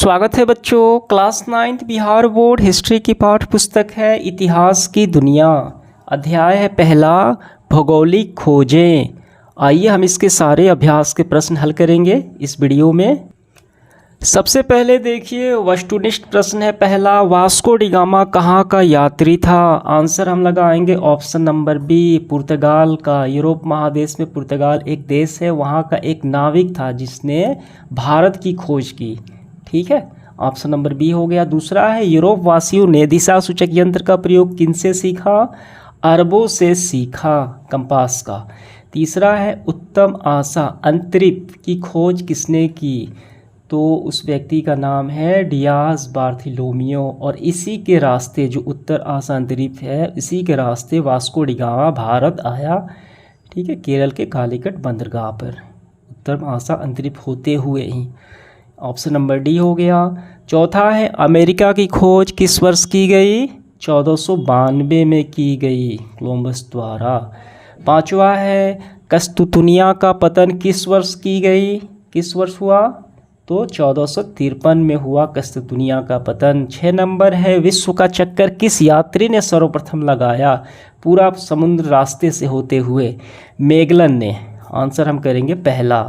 स्वागत है बच्चों। Class 9th Bihar board history की पाठ्य पुस्तक है इतिहास की दुनिया। अध्याय है पहला, भौगोलिक खोजें। आइए हम इसके सारे अभ्यास के प्रश्न हल करेंगे इस वीडियो में। सबसे पहले देखिए वस्तुनिष्ठ प्रश्न है पहला, वास्को डी गामा कहाँ का यात्री था? आंसर हम लगाएंगे ऑप्शन नंबर बी, पुर्तगाल का। यूरोप महादेश में पुर्तगाल एक देश है, वहाँ का एक नाविक था जिसने भारत की खोज की। ठीक है, ऑप्शन नंबर बी हो गया। दूसरा है, यूरोप वासियों ने दिशा सूचक यंत्र का प्रयोग किनसे सीखा? अरबों से सीखा, कंपास का। तीसरा है, उत्तम आशा अंतरिक्ष की खोज किसने की? तो उस व्यक्ति का नाम है डियाज बार्थोलोमियो। और इसी के रास्ते जो उत्तर आशा अंतरिक्ष है, इसी के रास्ते वास्को डी गामा भारत आया। ठीक है, केरल के कालीकट बंदरगाह पर उत्तर आशा अंतरिक्ष होते हुए ही। ऑप्शन नंबर डी हो गया। चौथा है, अमेरिका की खोज किस वर्ष की गई? 1492 में की गई कोलंबस द्वारा। पांचवा है, कस्तूतुनिया का पतन किस वर्ष की गई? किस वर्ष हुआ? तो 1453 में हुआ कस्तूतुनिया का पतन। 6 नंबर है, विश्व का चक्कर किस यात्री ने सर्वप्रथम लगाया पूरा समुद्र रास्ते से होते हुए? मैगलन ने। आंसर हम करेंगे पहला।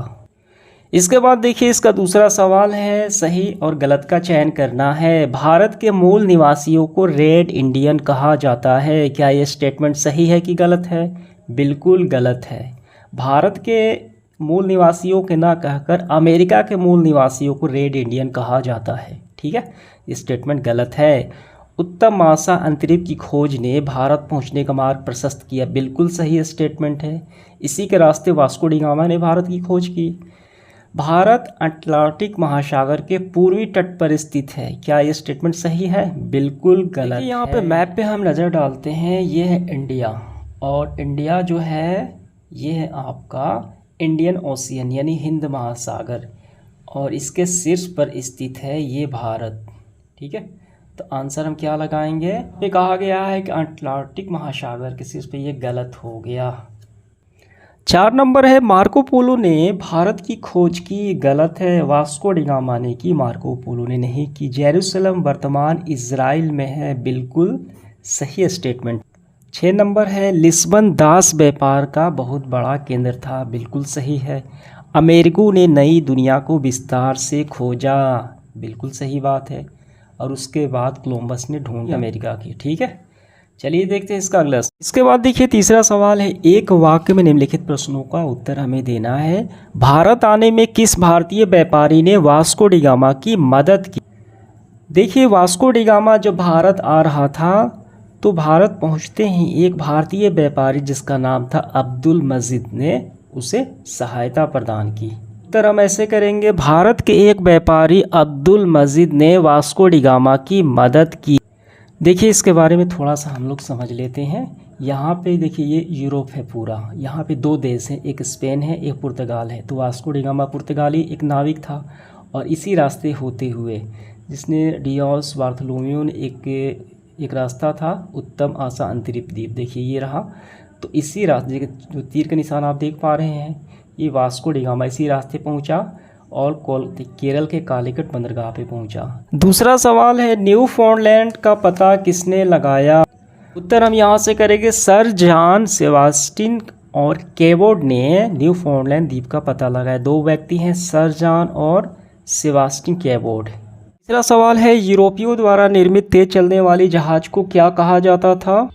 इसके बाद देखिए इसका दूसरा सवाल है, सही और गलत का चयन करना है। भारत के मूल निवासियों को रेड इंडियन कहा जाता है। क्या ये स्टेटमेंट सही है कि गलत है? बिल्कुल गलत है। भारत के मूल निवासियों के ना कहकर अमेरिका के मूल निवासियों को रेड इंडियन कहा जाता है। ठीक है, ये स्टेटमेंट गलत है। उत्तम आशा अंतरिक्ष की खोज ने भारत पहुंचने का मार्ग प्रशस्त किया, बिल्कुल सही स्टेटमेंट है। इसी के रास्ते वास्को डी गामा ने भारत की खोज की। भारत अटलांटिक महासागर के पूर्वी तट पर स्थित है। क्या ये स्टेटमेंट सही है? बिल्कुल गलत है। यहाँ पे मैप पे हम नज़र डालते हैं, ये है इंडिया, और इंडिया जो है ये है आपका इंडियन ओशियन यानी हिंद महासागर, और इसके शीर्ष पर स्थित है ये भारत। ठीक है, तो आंसर हम क्या लगाएंगे? ये कहा गया है कि अटलांटिक महासागर के शीर्ष पे, ये गलत हो गया। 4 नंबर है, मार्को पोलो ने भारत की खोज की। गलत है, वास्को डी गामा ने की, मार्को पोलो ने नहीं की। जेरूसलम वर्तमान इजराइल में है, बिल्कुल सही स्टेटमेंट। 6 नंबर है, लिस्बन दास व्यापार का बहुत बड़ा केंद्र था, बिल्कुल सही है। अमेरिको ने नई दुनिया को विस्तार से खोजा, बिल्कुल सही बात है। और उसके बाद कोलंबस ने ढूंढी अमेरिका की। ठीक है, चलिए देखते हैं इसका अगला। इसके बाद देखिए तीसरा सवाल है, एक वाक्य में निम्नलिखित प्रश्नों का उत्तर हमें देना है। भारत आने में किस भारतीय व्यापारी ने वास्को डी गामा की मदद की? देखिए वास्को डी गामा जब भारत आ रहा था तो भारत पहुंचते ही एक भारतीय व्यापारी जिसका नाम था अब्दुल मजीद ने उसे सहायता प्रदान की। उत्तर हम ऐसे करेंगे, भारत के एक व्यापारी अब्दुल मजीद ने वास्को डी गामा की मदद की। देखिए इसके बारे में थोड़ा सा हम लोग समझ लेते हैं। यहाँ पे देखिए ये यूरोप है पूरा, यहाँ पे 2 देश हैं, एक स्पेन है एक पुर्तगाल है। तो वास्को डी गामा पुर्तगाली एक नाविक था, और इसी रास्ते होते हुए जिसने डियाज बार्थोलोमियो ने एक रास्ता था उत्तम आशा अंतरिक्ष द्वीप, देखिए ये रहा। तो इसी रास्ते जो तीर का निशान आप देख पा रहे हैं, ये वास्को डी गामा इसी रास्ते पहुँचा और केरल के कालीकट बंदरगाह पे पहुंचा। दूसरा सवाल है, न्यू फाउंडलैंड का पता किसने लगाया? उत्तर हम यहाँ से करेंगे, सर जॉन सेबास्टियन और केवोड ने न्यू फाउंडलैंड द्वीप का पता लगाया। 2 व्यक्ति हैं, सर जॉन और सेबास्टियन केवोड। तीसरा सवाल है, यूरोपियों द्वारा निर्मित तेज चलने वाली जहाज को क्या कहा जाता था?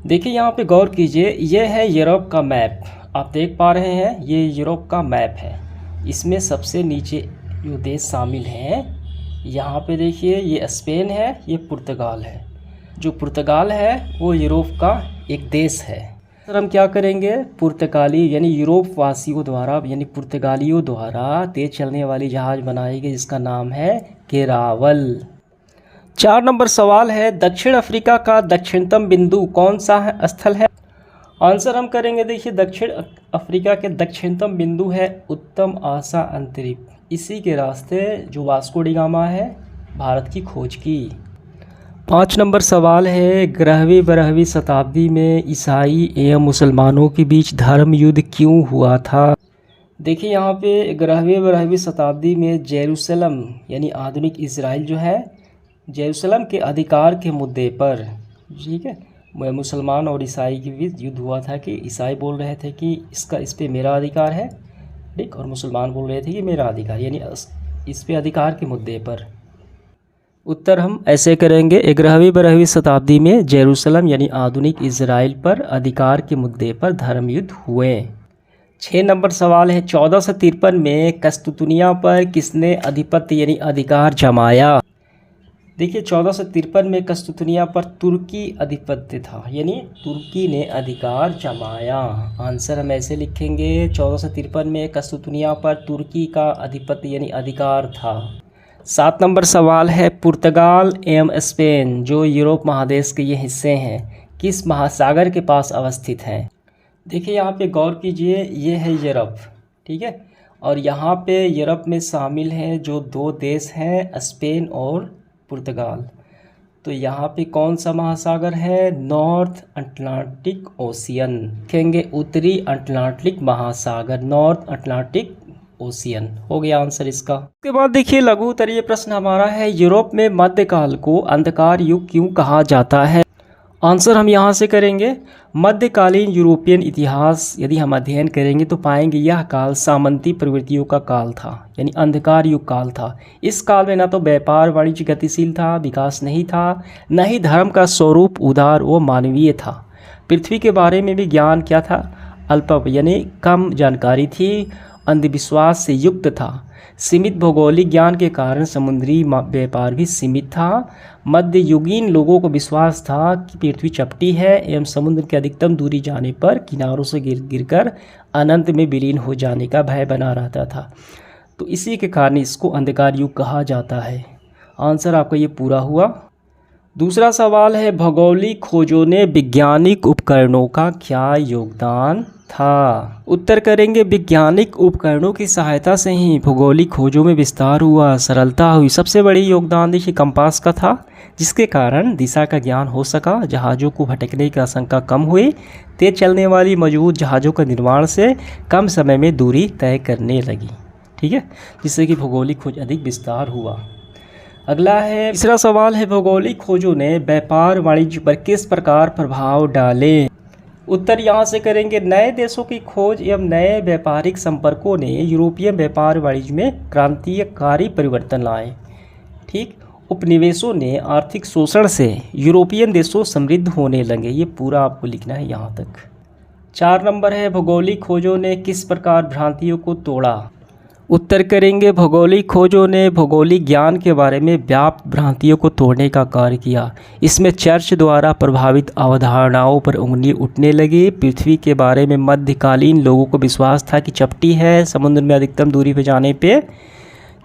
देखिए यहाँ पे गौर कीजिए, यह है यूरोप का मैप, आप देख पा रहे हैं, ये यूरोप का मैप है। इसमें सबसे नीचे जो देश शामिल हैं, यहाँ पे देखिए ये स्पेन है, ये पुर्तगाल है। जो पुर्तगाल है वो यूरोप का एक देश है। सर हम क्या करेंगे, पुर्तगाली यानी यूरोप वासियों द्वारा यानी पुर्तगालियों द्वारा तेज चलने वाली जहाज़ बनाई गई जिसका नाम है केरावल। 4 नंबर सवाल है, दक्षिण अफ्रीका का दक्षिणतम बिंदु कौन सा है स्थल है? आंसर हम करेंगे, देखिए दक्षिण अफ्रीका के दक्षिणतम बिंदु है उत्तम आशा अंतरिक्ष, इसी के रास्ते जो वास्को डी गामा है भारत की खोज की। 5 नंबर सवाल है, 11वीं शताब्दी में ईसाई एवं मुसलमानों के बीच धर्म युद्ध क्यों हुआ था? देखिए यहाँ पे 11वीं शताब्दी में जेरूसलम यानी आधुनिक इज़राइल जो है, जेरूसलम के अधिकार के मुद्दे पर, ठीक है, मुसलमान और ईसाई के बीच युद्ध हुआ था कि ईसाई बोल रहे थे कि इस पे मेरा अधिकार है, ठीक, और मुसलमान बोल रहे थे कि मेरा अधिकार, यानी इस पे अधिकार के मुद्दे पर। उत्तर हम ऐसे करेंगे, 11वीं शताब्दी में जेरूसलम यानी आधुनिक इज़राइल पर अधिकार के मुद्दे पर धर्म युद्ध हुए। 6 नंबर सवाल है, 1453 में कस्तुतुनिया पर किसने आधिपत्य यानी अधिकार जमाया? देखिए 1453 में कस्तुतुनिया पर तुर्की आधिपत्य था, यानी तुर्की ने अधिकार जमाया। आंसर हम ऐसे लिखेंगे, 1453 में कस्तुतुनिया पर तुर्की का आधिपत्य यानी अधिकार था। 7 नंबर सवाल है, पुर्तगाल एवं स्पेन जो यूरोप महादेश के ये हिस्से हैं, किस महासागर के पास अवस्थित हैं? देखिए यहाँ पे गौर कीजिए, ये है यूरोप, ठीक है, और यहाँ पे यूरोप में शामिल हैं जो 2 देश हैं, स्पेन और पुर्तगाल। तो यहाँ पे कौन सा महासागर है? नॉर्थ अटलांटिक ओशियन, कहेंगे उत्तरी अटलांटिक महासागर, नॉर्थ अटलांटिक ओशियन हो गया आंसर इसका। उसके बाद देखिए लघु उत्तरीय प्रश्न हमारा है, यूरोप में मध्यकाल को अंधकार युग क्यों कहा जाता है? आंसर हम यहाँ से करेंगे, मध्यकालीन यूरोपियन इतिहास यदि हम अध्ययन करेंगे तो पाएंगे यह काल सामंती प्रवृत्तियों का काल था, यानी अंधकार युग काल था। इस काल में न तो व्यापार वाणिज्य गतिशील था, विकास नहीं था, न ही धर्म का स्वरूप उदार व मानवीय था। पृथ्वी के बारे में भी ज्ञान क्या था? अल्प यानी कम जानकारी थी, अंधविश्वास से युक्त था। सीमित भौगोलिक ज्ञान के कारण समुद्री व्यापार भी सीमित था। मध्ययुगीन लोगों को विश्वास था कि पृथ्वी चपटी है एवं समुद्र की अधिकतम दूरी जाने पर किनारों से गिरकर अनंत में विलीन हो जाने का भय बना रहता था। तो इसी के कारण इसको अंधकार युग कहा जाता है। आंसर आपका ये पूरा हुआ। दूसरा सवाल है, भौगोलिक खोजों ने वैज्ञानिक उपकरणों का क्या योगदान था? उत्तर करेंगे, वैज्ञानिक उपकरणों की सहायता से ही भौगोलिक खोजों में विस्तार हुआ, सरलता हुई। सबसे बड़ी योगदान देखिए कंपास का था, जिसके कारण दिशा का ज्ञान हो सका, जहाज़ों को भटकने की आशंका कम हुई, तेज चलने वाली मजबूत जहाज़ों का निर्माण से कम समय में दूरी तय करने लगी, ठीक है, जिससे कि भौगोलिक खोज अधिक विस्तार हुआ। अगला है, तीसरा सवाल है, भौगोलिक खोजों ने व्यापार वाणिज्य पर किस प्रकार प्रभाव डाले? उत्तर यहाँ से करेंगे, नए देशों की खोज एवं नए व्यापारिक संपर्कों ने यूरोपीय व्यापार वाणिज्य में क्रांतिकारी परिवर्तन लाए, ठीक। उपनिवेशों ने आर्थिक शोषण से यूरोपियन देशों समृद्ध होने लगे। ये पूरा आपको लिखना है यहाँ तक। 4 नंबर है, भौगोलिक खोजों ने किस प्रकार भ्रांतियों को तोड़ा? उत्तर करेंगे, भौगोलिक खोजों ने भौगोलिक ज्ञान के बारे में व्याप्त भ्रांतियों को तोड़ने का कार्य किया। इसमें चर्च द्वारा प्रभावित अवधारणाओं पर उंगली उठने लगी। पृथ्वी के बारे में मध्यकालीन लोगों को विश्वास था कि चपटी है, समुद्र में अधिकतम दूरी पर जाने पे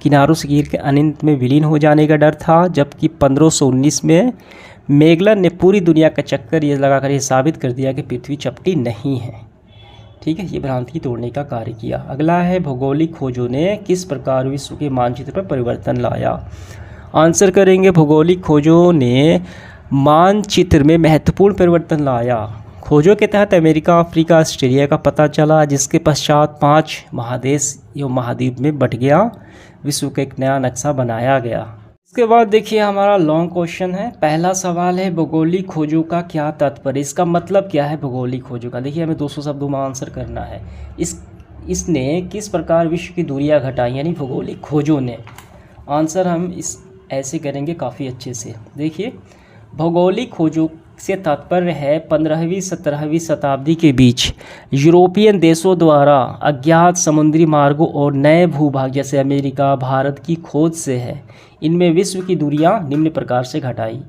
किनारों से गिर के अनंत में विलीन हो जाने का डर था। जबकि 1519 में मैगलन ने पूरी दुनिया का चक्कर ये लगाकर ये साबित कर दिया कि पृथ्वी चपटी नहीं है, ठीक है। ये भ्रांति तोड़ने का कार्य किया। अगला है, भौगोलिक खोजों ने किस प्रकार विश्व के मानचित्र पर परिवर्तन लाया? आंसर करेंगे, भौगोलिक खोजों ने मानचित्र में महत्वपूर्ण परिवर्तन लाया। खोजों के तहत अमेरिका, अफ्रीका, ऑस्ट्रेलिया का पता चला, जिसके पश्चात 5 महादेश एवं महाद्वीप में बट गया। विश्व का एक नया नक्शा बनाया गया। इसके बाद देखिए हमारा लॉन्ग क्वेश्चन है। पहला सवाल है, भौगोलिक खोजों का क्या तात्पर्य? इसका मतलब क्या है भौगोलिक खोजों का? देखिए हमें 200 शब्दों में आंसर करना है। इसने किस प्रकार विश्व की दूरियां घटाई, यानी भौगोलिक खोजों ने। आंसर हम इस ऐसे करेंगे काफ़ी अच्छे से। देखिए भौगोलिक खोजों से तात्पर्य है 15वीं-17वीं शताब्दी के बीच यूरोपियन देशों द्वारा अज्ञात समुद्री मार्गों और नए भूभाग जैसे अमेरिका, भारत की खोज से है। इनमें विश्व की दूरियां निम्न प्रकार से घटाई।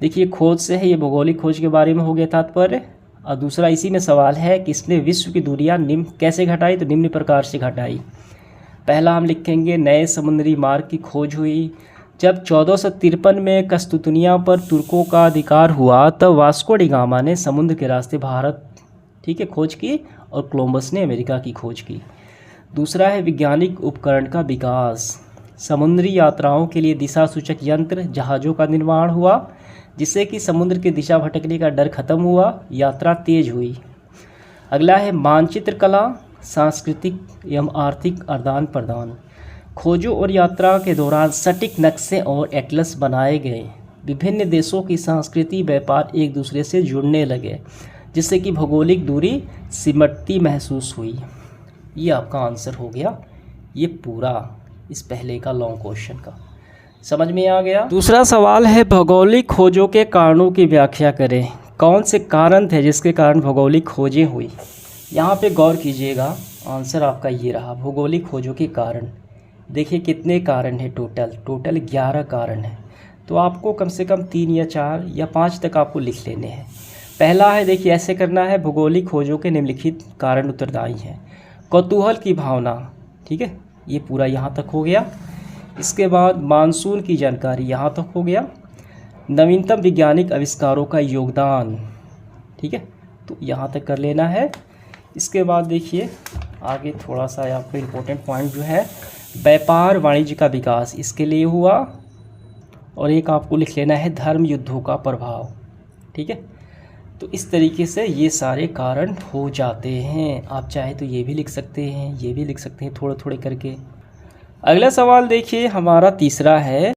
देखिए खोज से है, ये भौगोलिक खोज के बारे में हो गया तात्पर्य। और दूसरा इसी में सवाल है कि इसने विश्व की दूरियां निम्न कैसे घटाई, तो निम्न प्रकार से घटाई। पहला हम लिखेंगे, नए समुद्री मार्ग की खोज हुई। जब 1453 में कस्तुतुनिया पर तुर्कों का अधिकार हुआ, तब वास्को डी गामा ने समुद्र के रास्ते भारत, ठीक है, खोज की, और कोलंबस ने अमेरिका की खोज की। दूसरा है, वैज्ञानिक उपकरण का विकास। समुद्री यात्राओं के लिए दिशा सूचक यंत्र, जहाज़ों का निर्माण हुआ, जिससे कि समुद्र की दिशा भटकने का डर खत्म हुआ, यात्रा तेज हुई। अगला है, मानचित्र कला। सांस्कृतिक एवं आर्थिक आदान प्रदान। खोजों और यात्रा के दौरान सटीक नक्शे और एटलस बनाए गए। विभिन्न देशों की संस्कृति व्यापार एक दूसरे से जुड़ने लगे, जिससे कि भौगोलिक दूरी सिमटती महसूस हुई। ये आपका आंसर हो गया ये पूरा इस पहले का लॉन्ग क्वेश्चन का। समझ में आ गया। दूसरा सवाल है भौगोलिक खोजों के कारणों की व्याख्या करें। कौन से कारण थे जिसके कारण भौगोलिक खोजें हुई। यहाँ पे गौर कीजिएगा, आंसर आपका ये रहा भौगोलिक खोजों के कारण। देखिए कितने कारण हैं, टोटल 11 कारण हैं। तो आपको कम से कम 3 या 4 या 5 तक आपको लिख लेने हैं। पहला है, देखिए ऐसे करना है, भौगोलिक खोजों के निम्नलिखित कारण उत्तरदायी हैं। कौतूहल की भावना, ठीक है, ये पूरा यहाँ तक हो गया। इसके बाद मानसून की जानकारी, यहाँ तक हो गया। नवीनतम वैज्ञानिक आविष्कारों का योगदान, ठीक है, तो यहाँ तक कर लेना है। इसके बाद देखिए आगे थोड़ा सा आपको इम्पोर्टेंट पॉइंट जो है, व्यापार वाणिज्य का विकास, इसके लिए हुआ। और एक आपको लिख लेना है धर्म युद्धों का प्रभाव, ठीक है। तो इस तरीके से ये सारे कारण हो जाते हैं। आप चाहे तो ये भी लिख सकते हैं, ये भी लिख सकते हैं, थोड़े थोड़े करके। अगला सवाल देखिए हमारा तीसरा है,